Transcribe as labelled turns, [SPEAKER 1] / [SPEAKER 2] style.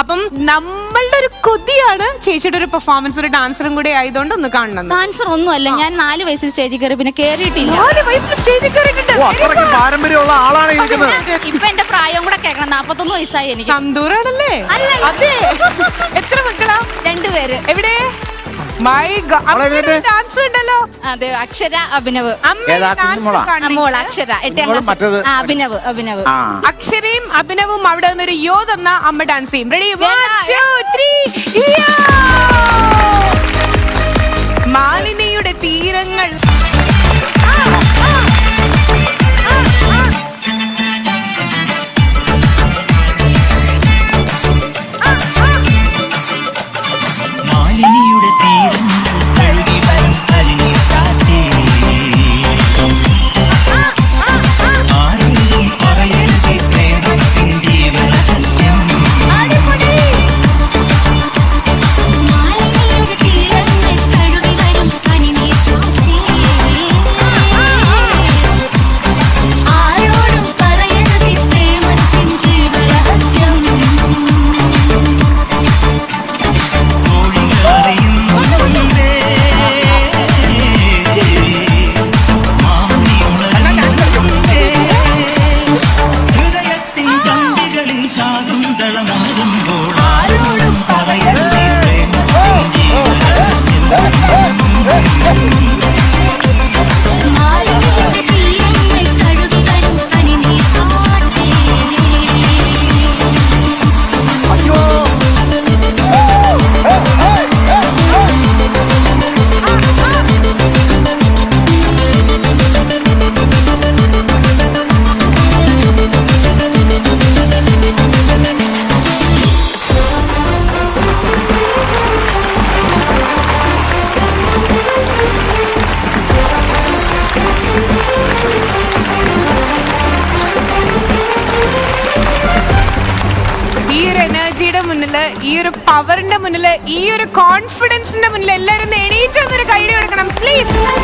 [SPEAKER 1] അപ്പം നമ്മളുടെ ഒരു കൊതിയാണ് ചേച്ചിയുടെ ഒരു പെർഫോമൻസ്, ഒരു ഡാൻസറും കൂടി ആയതുകൊണ്ട് ഒന്ന് കാണണം.
[SPEAKER 2] ഡാൻസർ ഒന്നുമല്ല, ഞാൻ 4 വയസ്സിൽ സ്റ്റേജിൽ കയറി പിന്നെ കേറിയിട്ടില്ല.
[SPEAKER 1] 4 വയസ്സിൽ സ്റ്റേജിൽ കയറിയിട്ടുണ്ട്.
[SPEAKER 3] പാരമ്പര്യമുള്ള ആളാണ് ഇരിക്കുന്നത്.
[SPEAKER 2] ഇപ്പൊ എന്റെ പ്രായം കൂടെ കേൾക്കണം, 41 വയസ്സായി എനിക്ക്.
[SPEAKER 1] സന്തൂറാണല്ലേ? അതെ. എത്ര മക്കളാ?
[SPEAKER 2] 2 പേര്.
[SPEAKER 1] എവിടെ? ഡാൻസ് ഉണ്ടല്ലോ.
[SPEAKER 2] അതെ, അക്ഷര, അഭിനവ്.
[SPEAKER 3] മോള
[SPEAKER 2] അക്ഷര 8ാം ക്ലാസ്. അഭിനവ്.
[SPEAKER 1] അക്ഷരയും അഭിനവും അവിടെ നിന്നൊരു യോ തന്ന അമ്മ ഡാൻസ് ചെയ്യും. റെഡി? 1 2 3. മാലിനിയുടെ തീരങ്ങൾ. എനർജിയുടെ മുന്നില്, ഈ ഒരു പവറിന്റെ മുന്നില്, ഈ ഒരു കോൺഫിഡൻസിന്റെ മുന്നിൽ എല്ലാവരും എണീറ്റ് വന്നൊരു കൈ കൊടുക്കണം പ്ലീസ്.